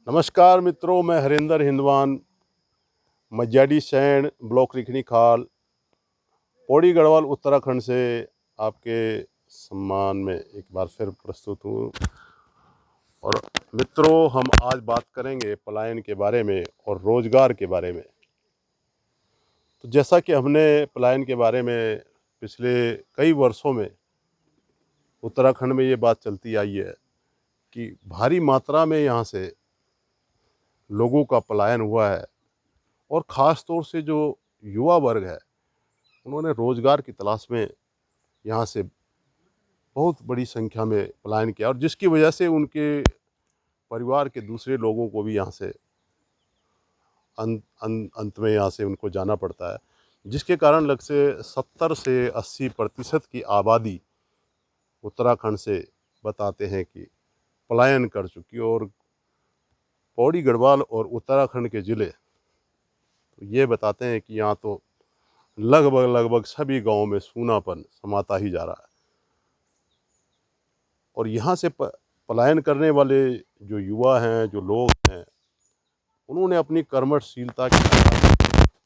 नमस्कार मित्रों, मैं हरिंदर हिंदवान मज्जाडी सैंड ब्लॉक रिखनी खाल पौड़ी गढ़वाल उत्तराखंड से आपके सम्मान में एक बार फिर प्रस्तुत हूँ। और मित्रों, हम आज बात करेंगे पलायन के बारे में और रोज़गार के बारे में। तो जैसा कि हमने पलायन के बारे में पिछले कई वर्षों में उत्तराखंड में ये बात चलती आई है कि भारी मात्रा में यहाँ से लोगों का पलायन हुआ है, और ख़ास तौर से जो युवा वर्ग है उन्होंने रोज़गार की तलाश में यहाँ से बहुत बड़ी संख्या में पलायन किया, और जिसकी वजह से उनके परिवार के दूसरे लोगों को भी यहाँ से अंत में यहाँ से उनको जाना पड़ता है, जिसके कारण लग से 70 से 80% की आबादी उत्तराखंड से बताते हैं कि पलायन कर चुकी। और पौड़ी गढ़वाल और उत्तराखंड के ज़िले तो ये बताते हैं कि यहाँ तो लगभग सभी गांवों में सूनापन समाता ही जा रहा है। और यहाँ से पलायन करने वाले जो युवा हैं, जो लोग हैं, उन्होंने अपनी कर्मठशीलता के आधार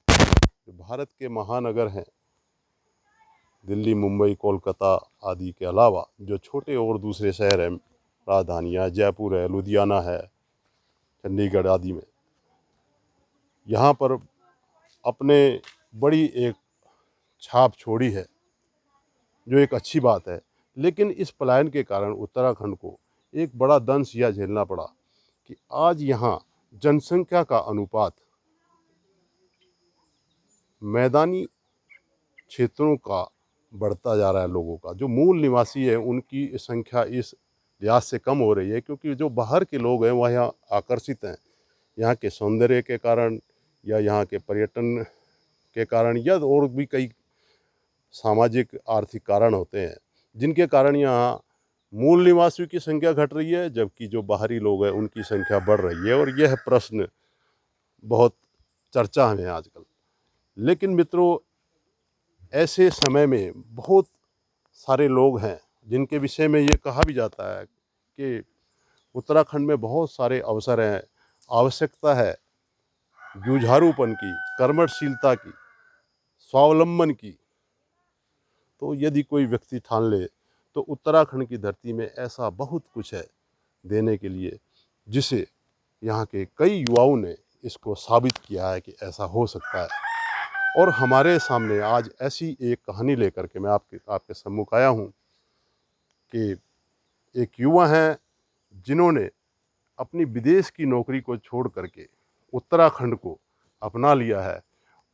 जो भारत के महानगर हैं दिल्ली, मुंबई, कोलकाता आदि के अलावा जो छोटे और दूसरे शहर हैं, राजधानियाँ जयपुर है, लुधियाना है, चंडीगढ़ आदि में, यहाँ पर अपने बड़ी एक छाप छोड़ी है, जो एक अच्छी बात है। लेकिन इस पलायन के कारण उत्तराखंड को एक बड़ा दंश यह झेलना पड़ा कि आज यहाँ जनसंख्या का अनुपात मैदानी क्षेत्रों का बढ़ता जा रहा है। लोगों का जो मूल निवासी है उनकी संख्या इस लिहाज से कम हो रही है क्योंकि जो बाहर के लोग हैं वह यहाँ आकर्षित हैं, यहाँ के सौंदर्य के कारण या यहाँ के पर्यटन के कारण या और भी कई सामाजिक आर्थिक कारण होते हैं, जिनके कारण यहाँ मूल निवासियों की संख्या घट रही है, जबकि जो बाहरी लोग हैं उनकी संख्या बढ़ रही है। और यह प्रश्न बहुत चर्चा में है आजकल। लेकिन मित्रों, ऐसे समय में बहुत सारे लोग हैं जिनके विषय में ये कहा भी जाता है कि उत्तराखंड में बहुत सारे अवसर हैं, आवश्यकता है जुझारूपन की, कर्मठशीलता की, स्वावलंबन की। तो यदि कोई व्यक्ति ठान ले तो उत्तराखंड की धरती में ऐसा बहुत कुछ है देने के लिए, जिसे यहाँ के कई युवाओं ने इसको साबित किया है कि ऐसा हो सकता है। और हमारे सामने आज ऐसी एक कहानी लेकर के मैं आपके सम्मुख आया हूँ कि एक युवा हैं जिन्होंने अपनी विदेश की नौकरी को छोड़ करके उत्तराखंड को अपना लिया है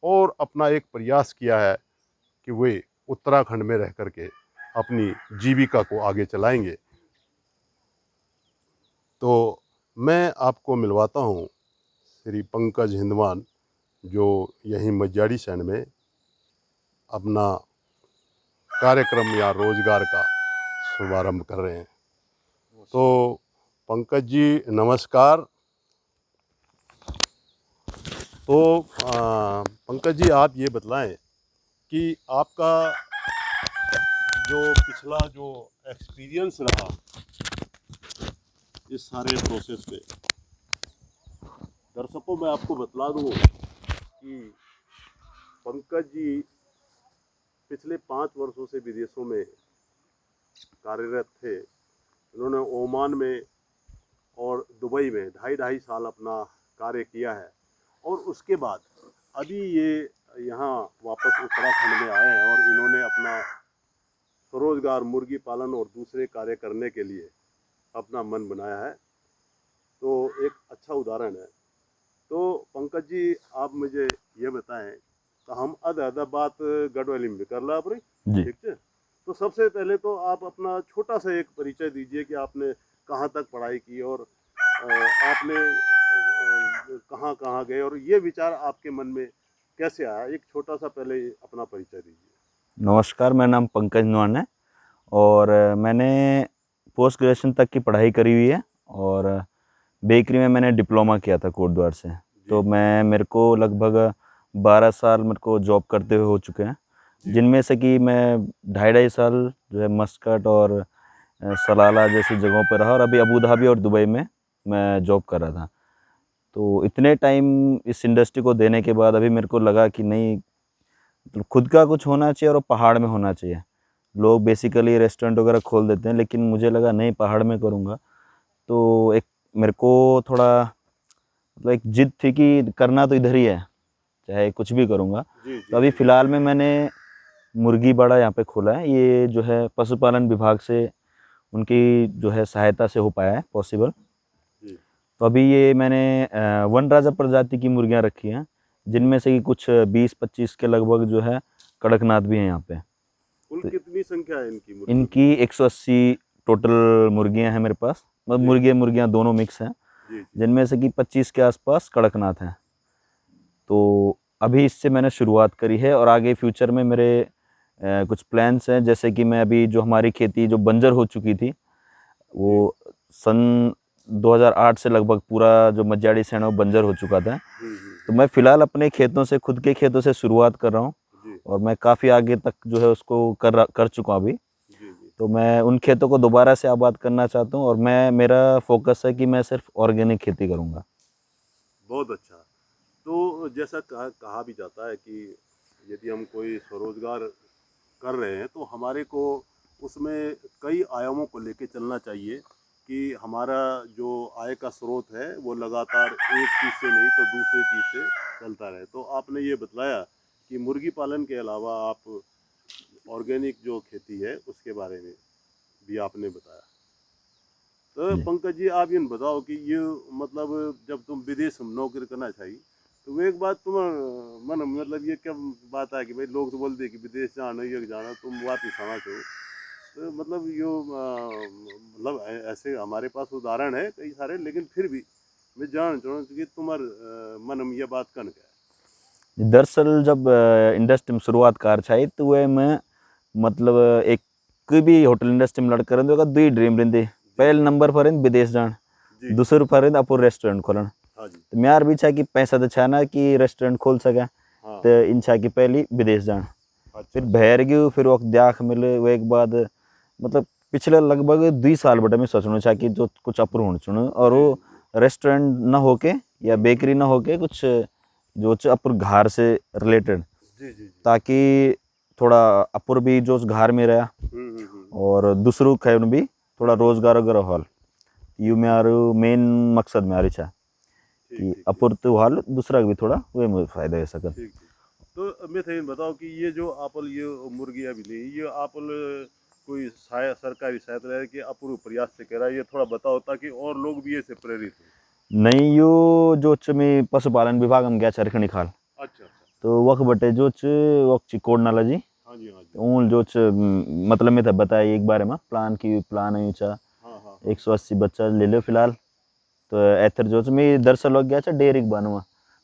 और अपना एक प्रयास किया है कि वे उत्तराखंड में रह करके अपनी जीविका को आगे चलाएंगे। तो मैं आपको मिलवाता हूँ श्री पंकज हिंदवान, जो यहीं मज्जाडी सैंड में अपना कार्यक्रम या रोजगार का शुभारंभ कर रहे हैं। तो पंकज जी नमस्कार। तो पंकज जी, आप ये बतलाएं कि आपका जो पिछला जो एक्सपीरियंस रहा इस सारे प्रोसेस पे, दर्शकों मैं आपको बतला दूँ कि पंकज जी पिछले 5 वर्षों से विदेशों में कार्यरत थे। उन्होंने ओमान में और दुबई में 2.5 साल अपना कार्य किया है, और उसके बाद अभी ये यहाँ वापस उत्तराखंड में आए हैं और इन्होंने अपना स्वरोजगार मुर्गी पालन और दूसरे कार्य करने के लिए अपना मन बनाया है। तो एक अच्छा उदाहरण है। तो पंकज जी, आप मुझे ये बताएं तो हम आधा बात गढ़वाली में कर ला अपनी, जी। ठीक है। तो सबसे पहले तो आप अपना छोटा सा एक परिचय दीजिए कि आपने कहाँ तक पढ़ाई की और आपने कहाँ कहाँ गए और ये विचार आपके मन में कैसे आया। एक छोटा सा पहले अपना परिचय दीजिए। नमस्कार, मेरा नाम पंकज नवान है और मैंने पोस्ट ग्रेजुएशन तक की पढ़ाई करी हुई है और बेकरी में मैंने डिप्लोमा किया था कोटद्वार से। तो मेरे को लगभग 12 साल मेरे को जॉब करते हुए हो चुके हैं, जिनमें से कि मैं 2.5 साल जो है मस्कट और सलाला जैसी जगहों पर रहा और अभी अबू धाबी और दुबई में मैं जॉब कर रहा था। तो इतने टाइम इस इंडस्ट्री को देने के बाद अभी मेरे को लगा कि नहीं, मतलब खुद का कुछ होना चाहिए और पहाड़ में होना चाहिए। लोग बेसिकली रेस्टोरेंट वगैरह खोल देते हैं, लेकिन मुझे लगा नहीं, पहाड़ में करूँगा। तो एक मेरे को थोड़ा मतलब एक जिद थी कि करना तो इधर ही है, चाहे कुछ भी करूँगा। जी तो जी अभी जी फ़िलहाल में मैंने मुर्गी बाड़ा यहाँ पे खोला है। ये जो है पशुपालन विभाग से उनकी जो है सहायता से हो पाया है पॉसिबल। जी। तो अभी ये मैंने वनराजा प्रजाति की मुर्गियाँ रखी हैं, जिनमें से कि कुछ 20-25 के लगभग जो है कड़कनाथ भी हैं यहाँ पे। कुल तो कितनी संख्या है इनकी मुर्गियों की? इनकी 180 टोटल मुर्गियाँ हैं मेरे पास, मतलब जी मुर्गियाँ दोनों मिक्स हैं, जी जी। जिनमें से कि 25 के आसपास कड़कनाथ हैं। तो अभी इससे मैंने शुरुआत करी है और आगे फ्यूचर में मेरे कुछ प्लान्स हैं, जैसे कि मैं अभी जो हमारी खेती जो बंजर हो चुकी थी, जी वो सन 2008 से लगभग पूरा जो मझाड़ी सैण है वो बंजर हो चुका था। तो मैं फ़िलहाल अपने खेतों से, खुद के खेतों से शुरुआत कर रहा हूँ जी और मैं काफ़ी आगे तक जो है उसको कर चुका हूँ अभी। जी जी। तो मैं उन खेतों को दोबारा से आबाद करना चाहता हूँ और मेरा फ़ोकस है कि मैं सिर्फ ऑर्गेनिक खेती करूँगा। बहुत अच्छा। तो जैसा कहा भी जाता है कि यदि हम कोई स्वरोजगार कर रहे हैं तो हमारे को उसमें कई आयामों को लेके चलना चाहिए कि हमारा जो आय का स्रोत है वो लगातार एक चीज़ से नहीं तो दूसरे चीज़ से चलता रहे। तो आपने ये बतलाया कि मुर्गी पालन के अलावा आप ऑर्गेनिक जो खेती है उसके बारे में भी आपने बताया। तो जी। पंकज जी, आप ये बताओ कि ये मतलब जब तुम विदेश में नौकरी करना चाहिए तो वो एक बात तुम मन मतलब ये क्या बात है कि भाई लोग तो बोलते हैं कि विदेश जाना ये जाना तुम वापिस आना चाहो, तो मतलब यो मतलब ऐसे हमारे पास उदाहरण है कई सारे, लेकिन फिर भी मैं जान चाहूँ कि तुम्हारे मन में ये बात कन क्या दरअसल जब इंडस्ट्री में शुरुआत कार छाई तो वे मैं मतलब एक कोई भी होटल इंडस्ट्री में लड़कर तो दुई ड्रीम रही। जी पहले नंबर पर विदेश जान, जी दूसरे पर अपूर रेस्टोरेंट खोलन। हाँ जी तो म्यार भी छा कि पैसा तो छा ना कि रेस्टोरेंट खोल सके, हाँ तो हाँ इन छा कि पहली विदेश जान। अच्छा फिर अच्छा बहर गयो, फिर वक्त देख मिले वो एक बाद मतलब पिछले लगभग 2 साल बटे मैं सोचना चाह कि जो कुछ अप्रूव होना चाहिए और जी वो जी रेस्टोरेंट ना होके या बेकरी ना होके कुछ जो अपुर घर से रिलेटेड, जी जी जी ताकि थोड़ा अपुर भी जो उस घर में रहा हम्म। और दूसरों का भी थोड़ा रोजगार वगैरह हॉल। यू मेरा मेन मकसद में आ रही है ठीक कि ठीक ठीक अपुर तो हाल दूसरा भी थोड़ा वे फायदा है सकत। ठीक ठीक। तो मैं थे बताओ कि ये जो आपल ये मुर्गियाँ भी ली ये आपल कोई सरकारी सहायता है कि अपूर्व प्रयास से कह रहा है, ये थोड़ा बताओ ताकि और लोग भी ऐसे प्रेरित हो। नहीं, यो जो मैं पशुपालन विभाग में गया रखनी खाल, अच्छा अच्छा। तो वख बटे जो वक कोड नाला जी, हाँ जी हाँ जी। तो उन जो मतलब मैं था बताया एक बारे में प्लान की प्लान है चा हाँ हाँ हाँ 180 बच्चा ले लो फिलहाल। तो एथर जो मैं दरअसल वक्त गया डेयरी बनवा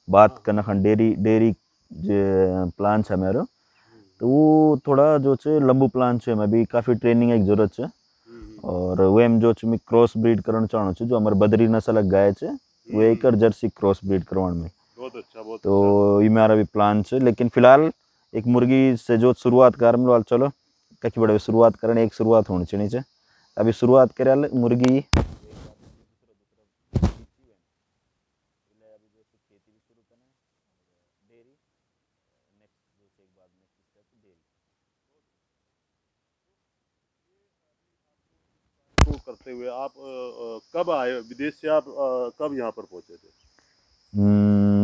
बात हाँ हाँ। करना खान डेयरी डेयरी जो प्लान है मेरा। हम्म तो वो थोड़ा जो लंबू प्लान है, मैं भी काफ़ी ट्रेनिंग एक जरूरत है हम्म। और वे में जो मैं क्रॉस ब्रीड करना चाहूँ जो हमारे बदरी नस्ल गाय है, वे एक हम्म। जर्सी क्रॉस ब्रीड करवाने में। बहुत अच्छा बहुत अच्छा। तो ये मेरा भी प्लान है, लेकिन फिलहाल एक मुर्गी से जो शुरुआत कर मतलब चलो कहीं बड़े शुरुआत करें, एक शुरुआत होनी चाहिए। अभी शुरुआत करे मुर्गी तो करते हुए आप कब आए विदेश से, आप कब यहाँ पर पहुँचे थे?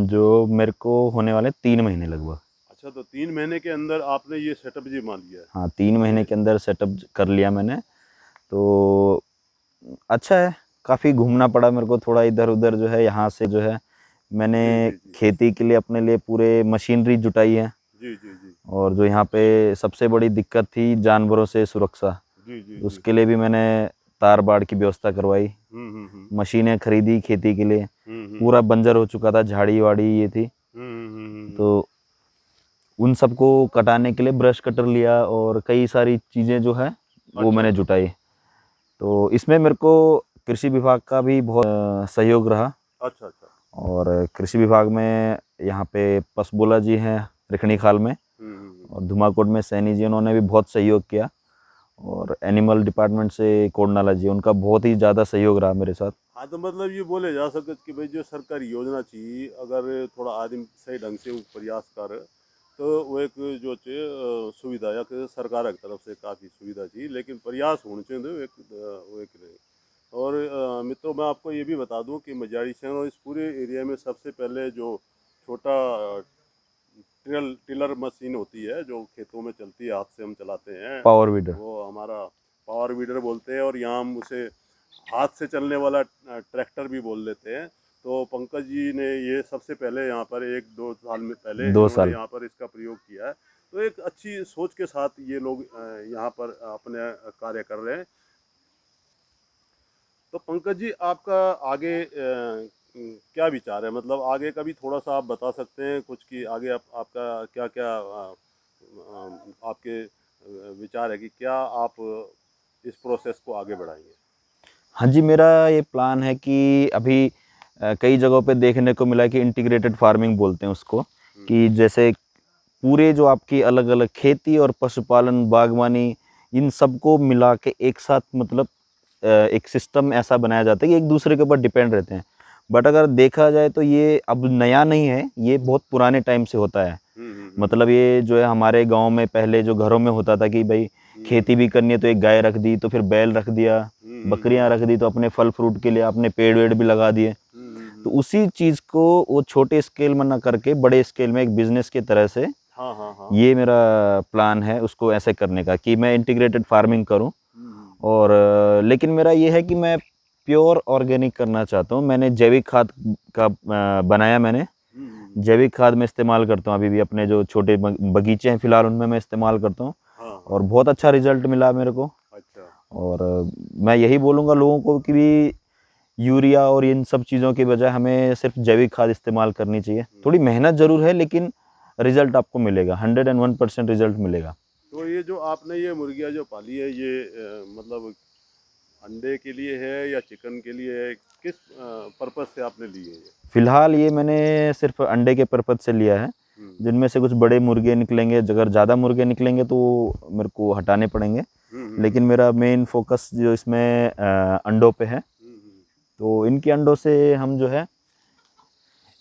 जो मेरे को होने वाले 3 महीने लगभग। अच्छा, तो 3 महीने के अंदर आपने ये सेटअप जी मान लिया है? हाँ, 3 महीने ये के अंदर सेटअप कर लिया मैंने। तो अच्छा है, काफ़ी घूमना पड़ा मेरे को थोड़ा इधर उधर जो है। यहाँ से जो है मैंने जी जी जी खेती के लिए अपने लिए पूरे मशीनरी जुटाई है जी जी जी और जो यहाँ पे सबसे बड़ी दिक्कत थी जानवरों से सुरक्षा, जी जी जी। उसके लिए भी मैंने तार बाड़ की व्यवस्था करवाई, हम्म। मशीनें खरीदी खेती के लिए। हम्म। पूरा बंजर हो चुका था, झाड़ी वाड़ी ये थी, हम्म। तो उन सबको कटाने के लिए ब्रश कटर लिया और कई सारी चीज़ें जो है वो अच्छा मैंने अच्छा जुटाई। तो इसमें मेरे को कृषि विभाग का भी बहुत सहयोग रहा अच्छा अच्छा। और कृषि विभाग में यहाँ पे पसबोला जी हैं रिखणी खाल में हम्म। और धुमाकोट में सैनी जी, उन्होंने भी बहुत सहयोग किया और एनिमल डिपार्टमेंट से कोडनाला जी, उनका बहुत ही ज़्यादा सहयोग रहा मेरे साथ। हाँ, तो मतलब ये बोले जा सकते कि भाई जो सरकारी योजना चाहिए अगर थोड़ा आदमी सही ढंग से वो प्रयास कर तो वो एक जो सुविधा या कि सरकार की तरफ से काफ़ी सुविधा चाहिए, लेकिन प्रयास होने चाहिए तो वो एक नहीं। और मित्रों, मैं आपको ये भी बता दूं कि मजारी शहर और इस पूरे एरिया में सबसे पहले जो छोटा टिलर मशीन होती है जो खेतों में चलती है, हाथ से हम चलाते हैं, पावर वीडर। वो हमारा पावर वीडर बोलते हैं, और यहाँ हम उसे हाथ से चलने वाला ट्रैक्टर भी बोल देते हैं। तो पंकज जी ने ये सबसे पहले यहाँ पर 1-2 साल में पहले 2 साल। इन्होंने यहाँ पर इसका प्रयोग किया है। तो एक अच्छी सोच के साथ ये लोग यहाँ पर अपने कार्य कर रहे हैं। तो पंकज जी, आपका आगे क्या विचार है, मतलब आगे का भी थोड़ा सा आप बता सकते हैं कुछ कि आगे आपका क्या क्या आपके विचार है कि क्या आप इस प्रोसेस को आगे बढ़ाएंगे। हाँ जी, मेरा ये प्लान है कि अभी कई जगहों पे देखने को मिला है कि इंटीग्रेटेड फार्मिंग बोलते हैं उसको, कि जैसे पूरे जो आपकी अलग-अलग खेती और पशुपालन, बागवानी, इन सबको मिला के एक साथ, मतलब एक सिस्टम ऐसा बनाया जाता है कि एक दूसरे के ऊपर डिपेंड रहते हैं। बट अगर देखा जाए तो ये अब नया नहीं है, ये बहुत पुराने टाइम से होता है। मतलब ये जो है हमारे गाँव में पहले जो घरों में होता था कि भाई खेती भी करनी है तो एक गाय रख दी, तो फिर बैल रख दिया, बकरियाँ रख दी, तो अपने फल फ्रूट के लिए आपने पेड़ वेड़ भी लगा दिए। तो उसी चीज़ को वो छोटे स्केल में ना करके बड़े स्केल में एक बिजनेस की तरह से, हाँ हाँ हाँ। ये मेरा प्लान है उसको ऐसे करने का कि मैं इंटीग्रेटेड फार्मिंग करूं। और लेकिन मेरा ये है कि मैं प्योर ऑर्गेनिक करना चाहता हूं। मैंने जैविक खाद का बनाया, मैंने जैविक खाद में इस्तेमाल करता हूं अभी भी, अपने जो छोटे बगीचे हैं फिलहाल उनमें मैं इस्तेमाल करता हूं। हाँ और बहुत अच्छा रिजल्ट मिला मेरे को। अच्छा। और मैं यही बोलूँगा लोगों को कि भी यूरिया और इन सब चीज़ों की बजाय हमें सिर्फ जैविक खाद इस्तेमाल करनी चाहिए। थोड़ी मेहनत ज़रूर है लेकिन रिजल्ट आपको मिलेगा, 101% रिजल्ट मिलेगा। तो ये जो आपने ये मुर्गियाँ जो पाली है ये मतलब अंडे के लिए है या चिकन के लिए है, किस पर्पज से आपने ली है ये। फिलहाल ये मैंने सिर्फ अंडे के पर्पज़ से लिया है। हम्म जिनमें से कुछ बड़े मुर्गे निकलेंगे, अगर ज़्यादा मुर्गे निकलेंगे तो मेरे को हटाने पड़ेंगे। लेकिन मेरा मेन फोकस जो इसमें अंडों पे है। हम्म। तो इनके अंडों से हम जो है,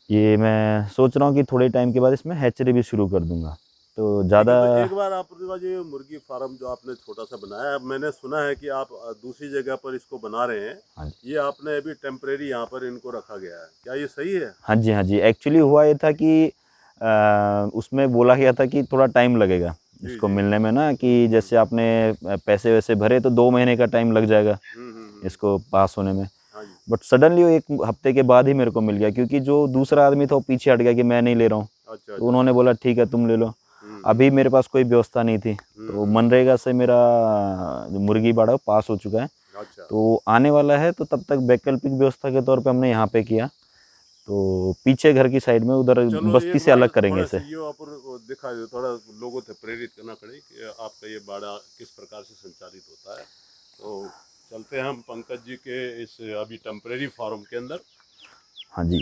ये मैं सोच रहा हूँ कि थोड़े टाइम के बाद इसमें हैचरी भी शुरू कर दूंगा, तो ठीक है, ज़्यादा। तो एक बार आपके पास ये मुर्गी फार्म जो आपने छोटा सा बनाया है, अब मैंने सुना है कि आप दूसरी जगह पर इसको बना रहे हैं। हाँ जी, ये आपने अभी टेम्परेरी यहाँ पर इनको रखा गया है, क्या ये सही है। हाँ जी, हाँ जी। एक्चुअली हुआ ये था कि उसमें बोला गया था कि थोड़ा टाइम लगेगा जी इसको जी। मिलने में ना, कि जैसे आपने पैसे वैसे भरे तो 2 महीने का टाइम लग जाएगा हम्म। इसको पास होने में। हाँ जी। बट सडनली वो 1 हफ्ते के बाद ही मेरे को मिल गया, क्योंकि जो दूसरा आदमी था वो पीछे हट गया कि मैं नहीं ले रहा हूँ। अच्छा तो अच्छा उन्होंने अच्छा। बोला ठीक है तुम ले लो। अभी हम्म। मेरे पास कोई व्यवस्था नहीं थी, तो मनरेगा से मेरा जो मुर्गी बाड़ा वो पास हो चुका है। अच्छा। तो आने वाला है, तो तब तक वैकल्पिक व्यवस्था के तौर पे हमने यहाँ पे किया। तो पीछे घर की साइड में उधर तो चलो बस्ती एक से बार अलग करेंगे थोड़ा इसे। सा ये आप दिखा दो, थोड़ा लोगों से प्रेरित करना पड़े कि आपका ये बाड़ा किस प्रकार से संचालित होता है। तो चलते हैं हम पंकज जी के इस अभी टेम्परेरी फार्म के अंदर। हाँ जी,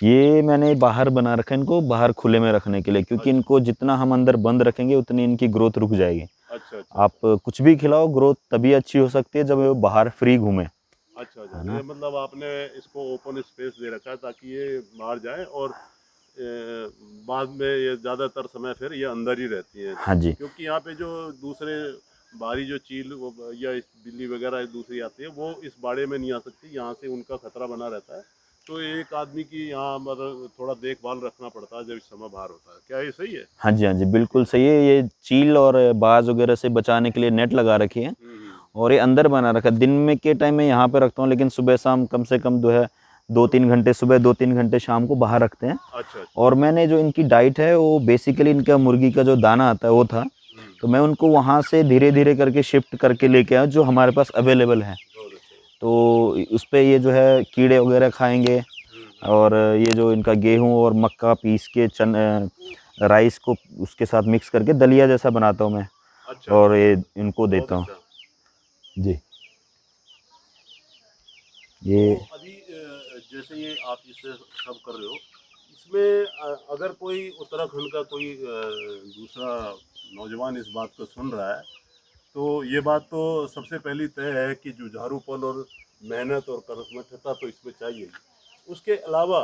ये मैंने बाहर बना रखा है इनको, बाहर खुले में रखने के लिए, क्योंकि अच्छा इनको जितना हम अंदर बंद रखेंगे उतनी इनकी ग्रोथ रुक जाएगी। अच्छा अच्छा आप अच्छा। कुछ भी खिलाओ, ग्रोथ तभी अच्छी हो सकती है जब वो बाहर फ्री घूमे, अच्छा अच्छा, है ये ना। मतलब आपने इसको ओपन स्पेस दे रखा है ताकि ये बाहर जाए, और बाद में ये ज़्यादातर समय फिर ये अंदर ही रहती हैं, हाँ जी, क्योंकि यहाँ पे जो दूसरे बाहरी जो चील या इस बिल्ली वगैरह दूसरी आती है वो इस बाड़े में नहीं आ सकती, यहाँ से उनका खतरा बना रहता है। तो एक आदमी की यहाँ मतलब थोड़ा देखभाल रखना पड़ता है जब इस समय बाहर होता है, क्या ये सही है। हाँ जी, हाँ जी, बिल्कुल सही है। ये चील और बाज वगैरह से बचाने के लिए नेट लगा रखी है, हम्म। और ये अंदर बना रखा है। दिन में के टाइम में यहाँ पे रखता हूँ, लेकिन सुबह शाम कम से कम जो है 2-3 घंटे सुबह, 2-3 घंटे शाम को बाहर रखते हैं। अच्छा अच्छा। और मैंने जो इनकी डाइट है वो बेसिकली इनका मुर्गी का जो दाना आता है वो था, तो मैं उनको वहाँ से धीरे धीरे करके शिफ्ट करके लेके आया जो हमारे पास अवेलेबल है। बहुत अच्छा। तो उस पे ये जो है कीड़े वगैरह खाएंगे। और ये जो इनका गेहूँ और मक्का पीस के राइस को उसके साथ मिक्स करके दलिया जैसा बनाता हूँ मैं, अच्छा अच्छा और अच्छा। ये इनको बहुत देता हूँ। अच्छा। जी, तो ये अभी जैसे ये आप इसे सब कर रहे हो, इसमें अगर कोई उत्तराखंड का कोई दूसरा नौजवान इस बात को सुन रहा है, तो ये बात तो सबसे पहली तय है कि जुझारूपन और मेहनत और कर्मठता तो इसमें चाहिए ही। उसके अलावा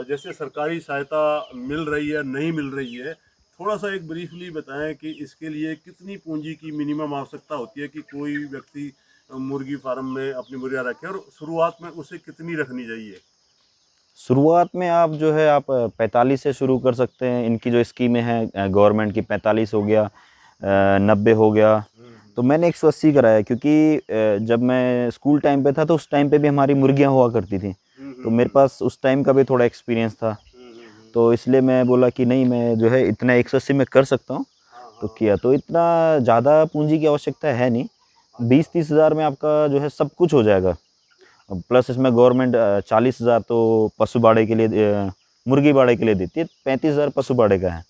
जैसे सरकारी सहायता मिल रही है नहीं मिल रही है, थोड़ा सा एक ब्रीफली बताएं कि इसके लिए कितनी पूंजी की मिनिमम आवश्यकता होती है कि कोई व्यक्ति मुर्गी फार्म में अपनी मुर्गियाँ रखे, और शुरुआत में उसे कितनी रखनी चाहिए? शुरुआत में आप जो है आप 45 से शुरू कर सकते हैं। इनकी जो स्कीमें हैं गवर्नमेंट की, 45 हो गया, 90 हो गया। तो मैंने 180 कराया क्योंकि जब मैं स्कूल टाइम पे था तो उस टाइम पे भी हमारी मुर्गियां हुआ करती थी, तो मेरे पास उस टाइम का भी थोड़ा एक्सपीरियंस था। तो इसलिए मैं बोला कि नहीं, मैं जो है इतना 180 में कर सकता हूँ, तो किया। तो इतना ज़्यादा पूंजी की आवश्यकता है नहीं, 20-30 हज़ार में आपका जो है सब कुछ हो जाएगा। प्लस इसमें गवर्नमेंट 40,000 तो पशु बाड़े के लिए, मुर्गी बाड़े के लिए देती है, 35,000 पशु बाड़े का है,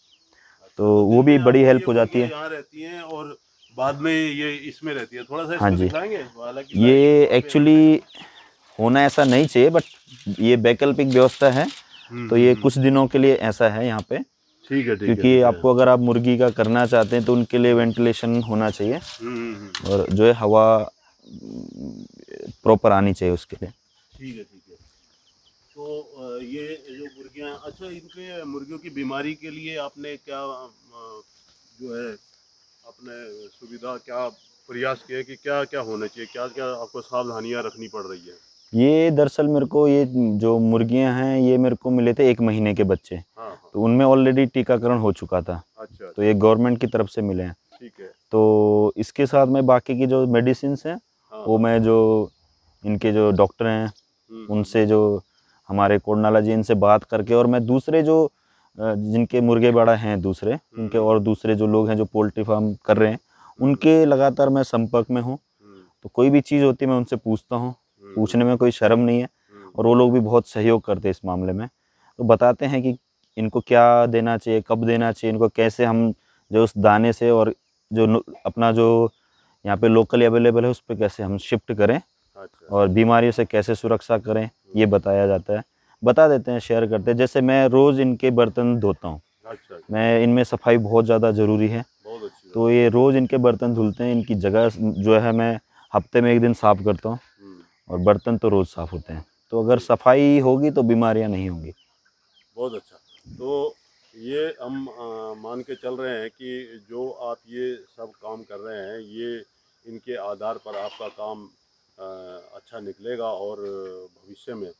तो वो भी जैसे बड़ी आपकी ये हेल्प हो जाती मुर्गियाँ है। यहाँ रहती हैं और बाद में ये इसमें रहती है, थोड़ा सा हाँ इसको जी, दिखाएंगे, हालांकि लाइव ये वहाँ पे है। एक्चुअली होना ऐसा नहीं चाहिए, बट ये वैकल्पिक व्यवस्था है, तो ये कुछ दिनों के लिए ऐसा है यहाँ पे, ठीक है ठीक है क्योंकि ठीक है। आपको अगर आप मुर्गी का करना चाहते हैं तो उनके लिए वेंटिलेशन होना चाहिए, हम्म। और जो है हवा प्रॉपर आनी चाहिए उसके लिए। ठीक है ठीक है। तो ये जो मुर्गियाँ, अच्छा इनके मुर्गियों की बीमारी के लिए आपने क्या जो है अपने सुविधा क्या प्रयास किए कि क्या क्या होना चाहिए, क्या क्या आपको सावधानियां रखनी पड़ रही है? ये दरअसल मेरे को, ये जो मुर्गियां हैं ये मेरे को मिले थे 1 महीने के बच्चे, हाँ हाँ। तो उनमें ऑलरेडी टीकाकरण हो चुका था, अच्छा तो अच्छा। ये गवर्नमेंट की तरफ से मिले हैं। ठीक है। तो इसके साथ में बाकी की जो मेडिसिन्स हैं हाँ वो हाँ। मैं जो इनके जो डॉक्टर हैं हम्म। उनसे, जो हमारे कोडनाला जी, इनसे बात करके, और मैं दूसरे जो जिनके मुर्गे बाड़ा हैं दूसरे, उनके और दूसरे जो लोग हैं जो पोल्ट्री फार्म कर रहे हैं, उनके लगातार मैं संपर्क में हूँ। तो कोई भी चीज़ होती है मैं उनसे पूछता हूँ, पूछने में कोई शर्म नहीं है, और वो लोग भी बहुत सहयोग करते हैं इस मामले में। तो बताते हैं कि इनको क्या देना चाहिए, कब देना चाहिए, इनको कैसे हम जो उस दाने से, और जो अपना जो यहाँ पे लोकली अवेलेबल है उस पर कैसे हम शिफ्ट करें, अच्छा। और बीमारियों से कैसे सुरक्षा करें, ये बताया जाता है। बता देते हैं, शेयर करते हैं। जैसे मैं रोज़ इनके बर्तन धोता हूँ, अच्छा अच्छा। मैं इनमें सफाई बहुत ज़्यादा ज़रूरी है, बहुत अच्छी बात। तो ये रोज़ इनके बर्तन धुलते हैं। इनकी जगह जो है मैं हफ्ते में 1 दिन साफ़ करता हूँ, और बर्तन तो रोज़ साफ़ होते हैं। तो अगर ठीक। सफाई होगी तो बीमारियाँ नहीं होंगी। बहुत अच्छा। तो ये हम मान के चल रहे हैं कि जो आप ये सब काम कर रहे हैं, ये इनके आधार पर आपका काम अच्छा निकलेगा, और भविष्य में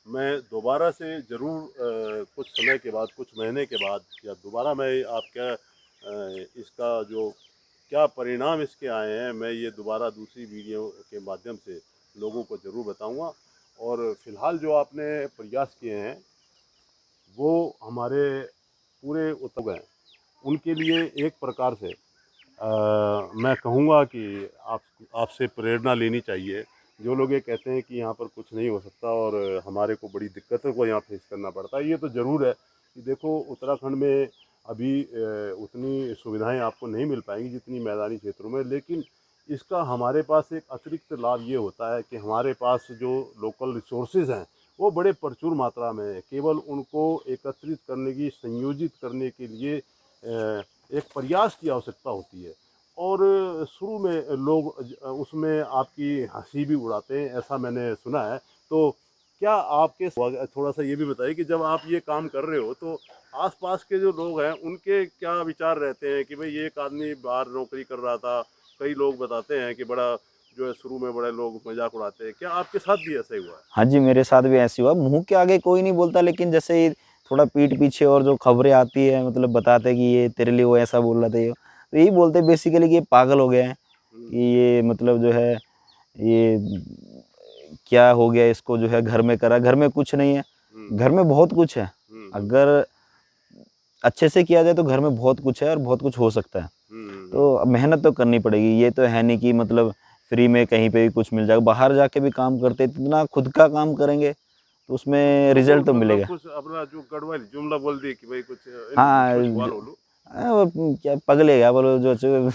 मैं दोबारा से ज़रूर कुछ समय के बाद, कुछ महीने के बाद, या दोबारा मैं आपका इसका जो क्या परिणाम इसके आए हैं, मैं ये दोबारा दूसरी वीडियो के माध्यम से लोगों को ज़रूर बताऊंगा। और फ़िलहाल जो आपने प्रयास किए हैं वो हमारे पूरे उत्तर हैं, उनके लिए एक प्रकार से मैं कहूँगा कि आप आपसे प्रेरणा लेनी चाहिए। जो लोग ये कहते हैं कि यहाँ पर कुछ नहीं हो सकता और हमारे को बड़ी दिक्कतों को यहाँ फेस करना पड़ता है, ये तो ज़रूर है कि देखो उत्तराखंड में अभी उतनी सुविधाएं आपको नहीं मिल पाएंगी जितनी मैदानी क्षेत्रों में, लेकिन इसका हमारे पास एक अतिरिक्त लाभ ये होता है कि हमारे पास जो लोकल रिसोर्सेज हैं वो बड़े प्रचुर मात्रा में है। केवल उनको एकत्रित करने की, संयोजित करने के लिए एक प्रयास की आवश्यकता होती है। और शुरू में लोग उसमें आपकी हंसी भी उड़ाते हैं, ऐसा मैंने सुना है। तो क्या आपके थोड़ा सा ये भी बताइए कि जब आप ये काम कर रहे हो तो आसपास के जो लोग हैं उनके क्या विचार रहते हैं कि भाई ये एक आदमी बाहर नौकरी कर रहा था, कई लोग बताते हैं कि बड़ा जो है शुरू में बड़े लोग मजाक उड़ाते हैं, क्या आपके साथ भी ऐसा ही हुआ है? हाँ जी, मेरे साथ भी ऐसे हुआ। मुँह के आगे कोई नहीं बोलता, लेकिन जैसे ही थोड़ा पीठ पीछे और जो खबरें आती है, मतलब बताते हैं कि ये तेरे लिए वो ऐसा बोल रहा था, ये तो यही बोलते हैं बेसिकली कि ये पागल हो गया है, कि ये मतलब जो है ये क्या हो गया इसको, जो है घर में करा। घर में कुछ नहीं है, घर में बहुत कुछ है। अगर अच्छे से किया जाए तो घर में बहुत कुछ है और बहुत कुछ हो सकता है। तो अब मेहनत तो करनी पड़ेगी, ये तो है नहीं कि मतलब फ्री में कहीं पे भी कुछ मिल जाएगा। बाहर जाके भी काम करते हैं, इतना खुद का काम करेंगे तो उसमें तो वो रिजल्ट तो मतलब मिलेगा। कुछ अपना जो गड़बड़ जुमला बोल दी कि भाई कुछ हाँ, कुछ वाल हो लो। वो क्या पगले गया बोलो जो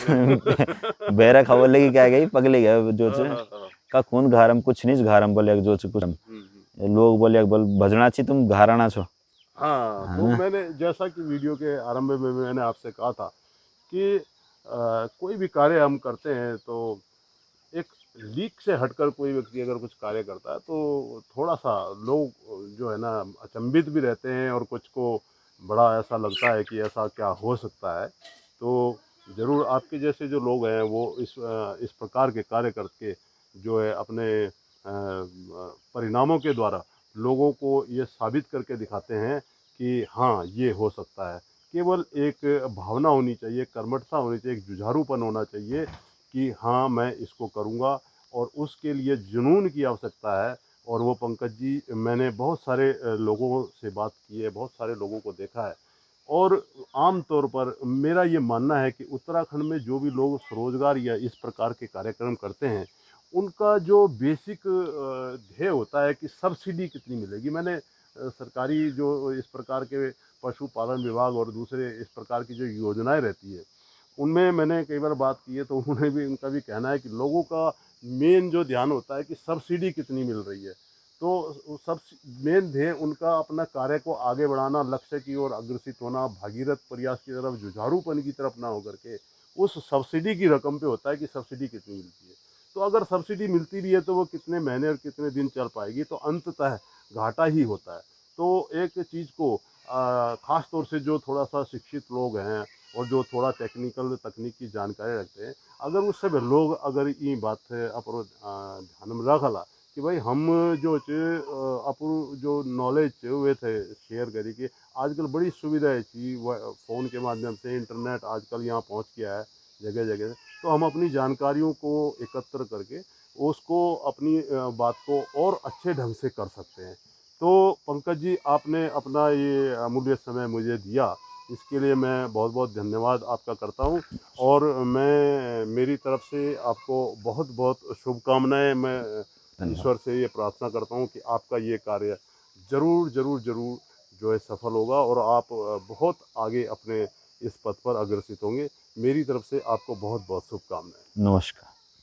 बेरा खबर लगी क्या गई पगले गया जो हाँ हाँ हाँ। का खून घारम कुछ नहीं घारम बोले जो कुछ लोग बोले बोल भजना ची तुम घाराना छो। हाँ, है तो ना? मैंने जैसा कि वीडियो के आरंभ में मैंने आपसे कहा था कि कोई भी कार्य हम करते हैं तो एक लीक से हटकर कोई व्यक्ति अगर कुछ कार्य करता है तो थोड़ा सा लोग जो है ना अचंभित भी रहते हैं और कुछ को बड़ा ऐसा लगता है कि ऐसा क्या हो सकता है। तो ज़रूर आपके जैसे जो लोग हैं वो इस प्रकार के कार्य करके जो है अपने परिणामों के द्वारा लोगों को ये साबित करके दिखाते हैं कि हाँ ये हो सकता है। केवल एक भावना होनी चाहिए, कर्मठता होनी चाहिए, एक जुझारूपन होना चाहिए कि हाँ मैं इसको करूँगा और उसके लिए जुनून की आवश्यकता है। और वो पंकज जी मैंने बहुत सारे लोगों से बात की है, बहुत सारे लोगों को देखा है और आम तौर पर मेरा ये मानना है कि उत्तराखंड में जो भी लोग स्वरोजगार या इस प्रकार के कार्यक्रम करते हैं, उनका जो बेसिक ध्येय होता है कि सब्सिडी कितनी मिलेगी। मैंने सरकारी जो इस प्रकार के पशुपालन विभाग और दूसरे इस प्रकार की जो योजनाएं रहती है, उनमें मैंने कई बार बात की है तो उन्होंने भी उनका भी कहना है कि लोगों का मेन जो ध्यान होता है कि सब्सिडी कितनी मिल रही है। तो सब मेन ध्येय उनका अपना कार्य को आगे बढ़ाना, लक्ष्य की ओर अग्रसित होना, भागीरथ प्रयास की तरफ, जुझारूपन की तरफ ना होकर के उस सब्सिडी की रकम पे होता है कि सब्सिडी कितनी मिलती है। तो अगर सब्सिडी मिलती भी है तो वो कितने महीने और कितने दिन चल पाएगी, तो अंततः घाटा ही होता है। तो एक चीज़ को ख़ास तौर से जो थोड़ा सा शिक्षित लोग हैं और जो थोड़ा टेक्निकल तकनीक की जानकारी रखते हैं, अगर उस सब लोग अगर ये बात है अपर ध्यान में रखला कि भाई हम जो अपन जो नॉलेज वे थे शेयर करी कि आजकल बड़ी सुविधाएं थी फ़ोन के माध्यम से, इंटरनेट आजकल यहाँ पहुँच गया है जगह जगह। तो हम अपनी जानकारियों को एकत्र करके उसको अपनी बात को और अच्छे ढंग से कर सकते हैं। तो पंकज जी आपने अपना ये अमूल्य समय मुझे दिया, इसके लिए मैं बहुत बहुत धन्यवाद आपका करता हूँ। और मैं मेरी तरफ से आपको बहुत बहुत शुभकामनाएं, मैं धन्यवाद। ईश्वर से ये प्रार्थना करता हूँ कि आपका ये कार्य ज़रूर ज़रूर ज़रूर जो है सफल होगा और आप बहुत आगे अपने इस पथ पर अग्रसित होंगे। मेरी तरफ से आपको बहुत बहुत शुभकामनाएं। नमस्कार।